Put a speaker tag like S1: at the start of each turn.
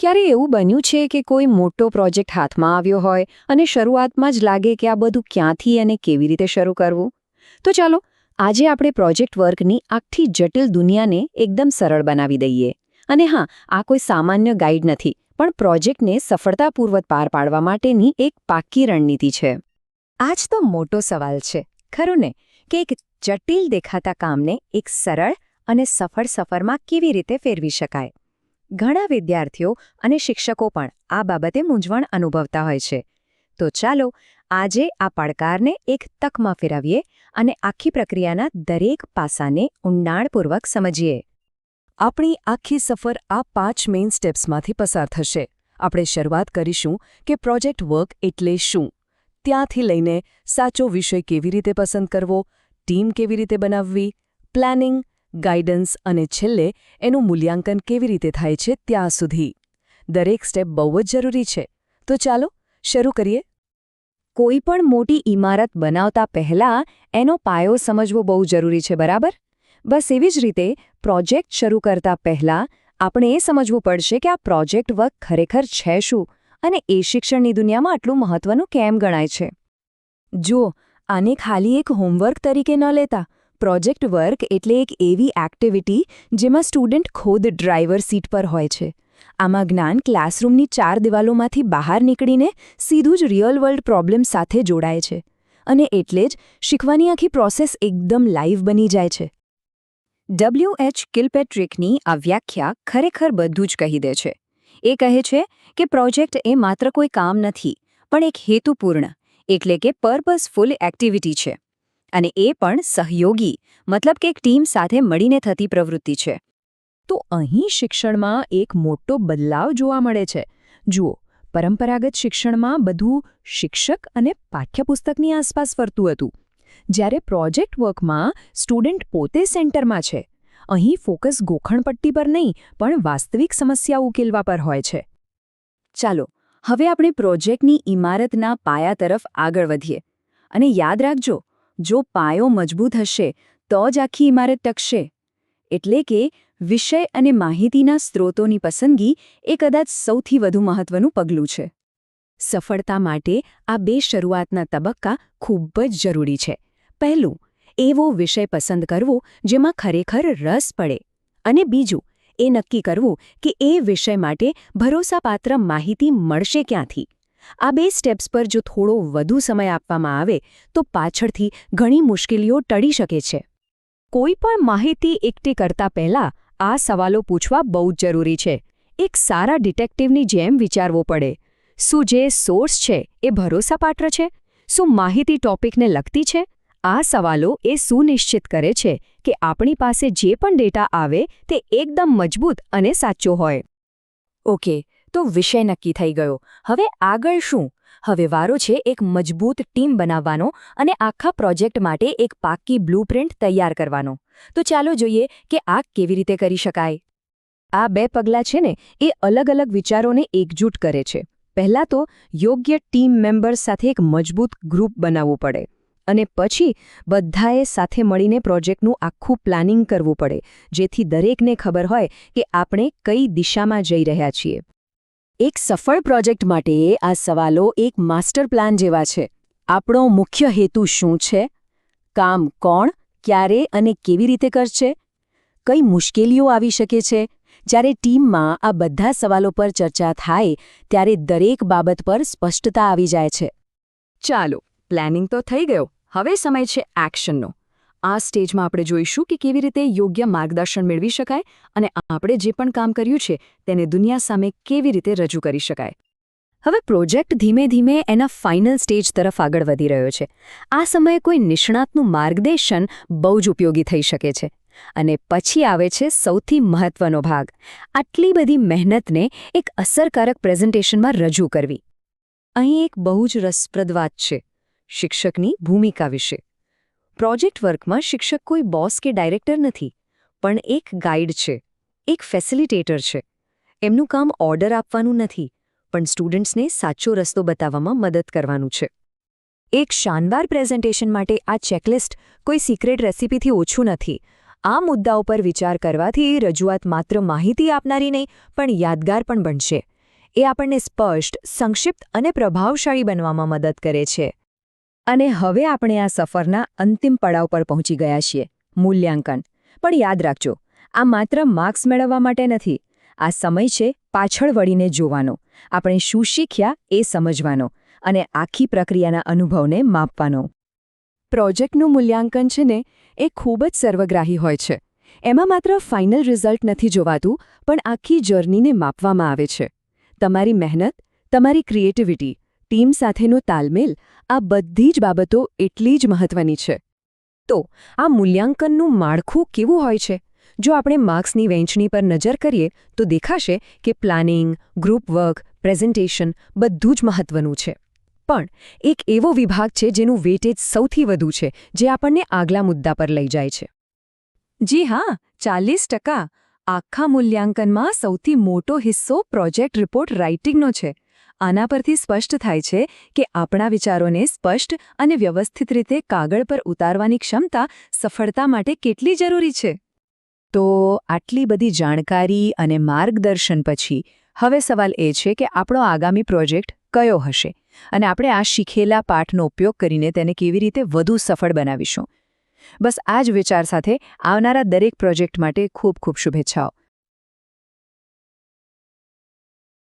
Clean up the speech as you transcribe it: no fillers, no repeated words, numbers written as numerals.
S1: ક્યારે એવું બન્યું છે કે કોઈ મોટો પ્રોજેક્ટ હાથમાં આવ્યો હોય અને શરૂઆતમાં જ લાગે કે આ બધું ક્યાંથી અને કેવી રીતે શરૂ કરવું? તો ચાલો આજે આપણે પ્રોજેક્ટ વર્કની આખી જટિલ દુનિયાને એકદમ સરળ બનાવી દઈએ. અને હા, આ કોઈ સામાન્ય ગાઈડ નથી, પણ પ્રોજેક્ટને સફળતાપૂર્વક પાર પાડવા માટેની એક પાક્કી રણનીતિ છે.
S2: આ જ તો મોટો સવાલ છે, ખરું ને, કે એક જટિલ દેખાતા કામને એક સરળ અને સફળ સફરમાં કેવી રીતે ફેરવી શકાય. ઘણા વિદ્યાર્થીઓ અને શિક્ષકો પણ આ બાબતે મૂંઝવણ અનુભવતા હોય છે. તો ચાલો આજે આ પડકારને એક તકમાં ફેરવીએ અને આખી પ્રક્રિયાના દરેક પાસાને ઊંડાણપૂર્વક સમજીએ.
S3: આપણી આખી સફર આ 5 મેઇન સ્ટેપ્સમાંથી પસાર થશે. આપણે શરૂઆત કરીશું કે પ્રોજેક્ટ વર્ક એટલે શું, ત્યાંથી લઈને સાચો વિષય કેવી રીતે પસંદ કરવો, ટીમ કેવી રીતે બનાવવી, પ્લાનિંગ, ગાઈડન્સ અને છેલ્લે એનું મૂલ્યાંકન કેવી રીતે થાય છે ત્યાં સુધી. દરેક સ્ટેપ બહુ જ જરૂરી છે. તો ચાલો શરૂ કરીએ.
S1: કોઈ પણ મોટી ઇમારત બનાવતા પહેલાં એનો પાયો સમજવો બહુ જરૂરી છે, બરાબર? બસ એવી જ રીતે પ્રોજેક્ટ શરૂ કરતા પહેલાં આપણે એ સમજવું પડશે કે આ પ્રોજેક્ટ વર્ક ખરેખર છે શું અને એ શિક્ષણની દુનિયામાં આટલું મહત્વનું કેમ ગણાય છે.
S3: જુઓ, આને ખાલી એક હોમવર્ક તરીકે ન લેતા. પ્રોજેક્ટ વર્ક એટલે એક એવી એક્ટિવિટી જેમાં સ્ટુડન્ટ ખુદ ડ્રાઈવર સીટ પર હોય છે. આમાં જ્ઞાન ક્લાસરૂમની 4 દિવાલોમાંથી બહાર નીકળીને સીધું જ રિયલ વર્લ્ડ પ્રોબ્લેમ સાથે જોડાય છે. અને એટલે જ શીખવાની આખી પ્રોસેસ એકદમ લાઈવ બની જાય છે.
S1: W.H. કિલપેટ્રિકની આ વ્યાખ્યા ખરેખર બધું જ કહી દે છે. એ કહે છે કે પ્રોજેક્ટ એ માત્ર કોઈ કામ નથી, પણ એક હેતુપૂર્ણ એટલે કે પર્પઝફુલ એક્ટિવિટી છે. અને એ પણ સહયોગી, મતલબ કે એક ટીમ સાથે મળીને થતી પ્રવૃત્તિ છે.
S3: તો અહીં શિક્ષણમાં એક મોટો બદલાવ જોવા મળે છે. જુઓ, પરંપરાગત શિક્ષણમાં બધું શિક્ષક અને પાઠ્યપુસ્તકની આસપાસ ફરતું હતું. જ્યારે પ્રોજેક્ટ વર્કમાં સ્ટુડન્ટ પોતે સેન્ટરમાં છે. અહીં ફોકસ ગોખણપટ્ટી પર નહીં, પણ વાસ્તવિક સમસ્યા ઉકેલવા પર હોય છે.
S1: ચાલો હવે આપણે પ્રોજેક્ટની ઇમારતના પાયા તરફ આગળ વધીએ. અને યાદ રાખજો, જો પાયો મજબૂત હશે તો જ આખી ઇમારત ટકશે. એટલે કે વિષય અને માહિતીના સ્ત્રોતોની પસંદગી એ કદાચ સૌથી વધુ મહત્વનું પગલું છે.
S3: સફળતા માટે આ 2 શરૂઆતના તબક્કા ખૂબ જ જરૂરી છે. પહેલું, એવો વિષય પસંદ કરવો જેમાં ખરેખર રસ પડે. અને બીજું, એ નક્કી કરવું કે એ વિષય માટે ભરોસાપાત્ર માહિતી મળશે ક્યાંથી. આ 2 સ્ટેપ્સ પર જો થોડો વધુ સમય આપવામાં આવે તો પાછળથી ઘણી મુશ્કેલીઓ ટળી શકે છે. કોઈ પણ માહિતી એકઠી કરતા પહેલાં આ સવાલો પૂછવા બહુ જ જરૂરી છે. એક સારા ડિટેક્ટિવની જેમ વિચારવો પડે. શું જે સોર્સ છે એ ભરોસાપાત્ર છે? શું માહિતી ટોપિકને લગતી છે? આ સવાલો એ સુનિશ્ચિત કરે છે કે આપણી પાસે જે પણ ડેટા આવે તે એકદમ મજબૂત અને સાચો હોય. ઓકે, તો વિષય નક્કી થઈ ગયો. હવે આગળ શું? હવે વારો છે એક મજબૂત ટીમ બનાવવાનો અને આખા પ્રોજેક્ટ માટે એક પાક્કી બ્લુપ્રિન્ટ તૈયાર કરવાનો. તો ચાલો જોઈએ કે આ કેવી રીતે કરી શકાય. આ 2 પગલાં છે ને, એ અલગ અલગ વિચારોને એકજૂટ કરે છે. પહેલાં તો યોગ્ય ટીમ મેમ્બર્સ સાથે એક મજબૂત ગ્રુપ બનાવવું પડે. અને પછી બધાએ સાથે મળીને પ્રોજેક્ટનું આખું પ્લાનિંગ કરવું પડે, જેથી દરેકને ખબર હોય કે આપણે કઈ દિશામાં જઈ રહ્યા છીએ. એક સફળ પ્રોજેક્ટ માટે આ સવાલો એક માસ્ટર પ્લાન જેવા છે. આપણો મુખ્ય હેતુ શું છે? કામ કોણ, ક્યારે અને કેવી રીતે કરશે? કઈ મુશ્કેલીઓ આવી શકે છે? જ્યારે ટીમમાં આ બધા સવાલો પર ચર્ચા થાય ત્યારે દરેક બાબત પર સ્પષ્ટતા આવી જાય છે. ચાલો, પ્લાનિંગ તો થઈ ગયો. હવે સમય છે એક્શનનો. આ સ્ટેજમાં આપણે જોઈશું કે કેવી રીતે યોગ્ય માર્ગદર્શન મેળવી શકાય અને આપણે જે પણ કામ કર્યું છે તેને દુનિયા સામે કેવી રીતે રજૂ કરી શકાય. હવે પ્રોજેક્ટ ધીમે ધીમે એના ફાઇનલ સ્ટેજ તરફ આગળ વધી રહ્યો છે. આ સમયે કોઈ નિષ્ણાતનું માર્ગદર્શન બહુ જ ઉપયોગી થઈ શકે છે. અને પછી આવે છે સૌથી મહત્વનો ભાગ, આટલી બધી મહેનતને એક અસરકારક પ્રેઝન્ટેશનમાં રજૂ કરવી. અહીં એક બહુ જ રસપ્રદ વાત છે, શિક્ષકની ભૂમિકા વિશે. પ્રોજેક્ટ વર્કમાં શિક્ષક કોઈ બોસ કે ડાયરેક્ટર નથી, પણ એક ગાઈડ છે, એક ફેસિલિટેટર છે. એમનું કામ ઓર્ડર આપવાનું નથી, પણ સ્ટુડન્ટ્સને સાચો રસ્તો બતાવવામાં મદદ કરવાનું છે. એક શાનદાર પ્રેઝન્ટેશન માટે આ ચેકલિસ્ટ કોઈ સિક્રેટ રેસિપીથી ઓછું નથી.
S2: આ મુદ્દાઓ પર વિચાર કરવાથી રજૂઆત માત્ર માહિતી આપનારી નહીં પણ યાદગાર પણ બનશે. એ આપણને સ્પષ્ટ, સંક્ષિપ્ત અને પ્રભાવશાળી બનવામાં મદદ કરે છે.
S1: અને હવે આપણે આ સફરના અંતિમ પડાવ પર પહોંચી ગયા છીએ, મૂલ્યાંકન. પણ યાદ રાખજો, આ માત્ર માર્ક્સ મેળવવા માટે નથી. આ સમય છે પાછળ વળીને જોવાનો, આપણે શું શીખ્યા એ સમજવાનો અને આખી પ્રક્રિયાના અનુભવને માપવાનો.
S3: પ્રોજેક્ટનું મૂલ્યાંકન છે ને એ ખૂબ જ સર્વગ્રાહી હોય છે. એમાં માત્ર ફાઇનલ રિઝલ્ટ નથી જોવાતું, પણ આખી જર્નીને માપવામાં આવે છે. તમારી મહેનત, તમારી ક્રિએટિવિટી, ટીમ સાથેનો તાલમેલ, આ બધી જ બાબતો એટલી જ મહત્વની છે.
S1: તો આ મૂલ્યાંકનનું માળખું કેવું હોય છે? જો આપણે માર્ક્સની વહેંચણી પર નજર કરીએ તો દેખાશે કે પ્લાનિંગ, ગ્રુપ વર્ક, પ્રેઝન્ટેશન બધું જ મહત્વનું છે. પણ એક એવો વિભાગ છે જેનું વેટેજ સૌથી વધુ છે, જે આપણને આગલા મુદ્દા પર લઈ જાય છે.
S3: જી હા, 40%. આખા મૂલ્યાંકનમાં સૌથી મોટો હિસ્સો પ્રોજેક્ટ રિપોર્ટ રાઇટિંગનો છે. આના પરથી સ્પષ્ટ થાય છે કે આપણા વિચારોને સ્પષ્ટ અને વ્યવસ્થિત રીતે કાગળ પર ઉતારવાની ક્ષમતા સફળતા માટે કેટલી જરૂરી છે.
S2: તો આટલી બધી જાણકારી અને માર્ગદર્શન પછી હવે સવાલ એ છે કે આપણો આગામી પ્રોજેક્ટ કયો હશે અને આપણે આ શીખેલા પાઠનો ઉપયોગ કરીને તેને કેવી રીતે વધુ સફળ બનાવીશું. બસ આ જ વિચાર સાથે આવનારા દરેક પ્રોજેક્ટ માટે ખૂબ ખૂબ શુભેચ્છાઓ.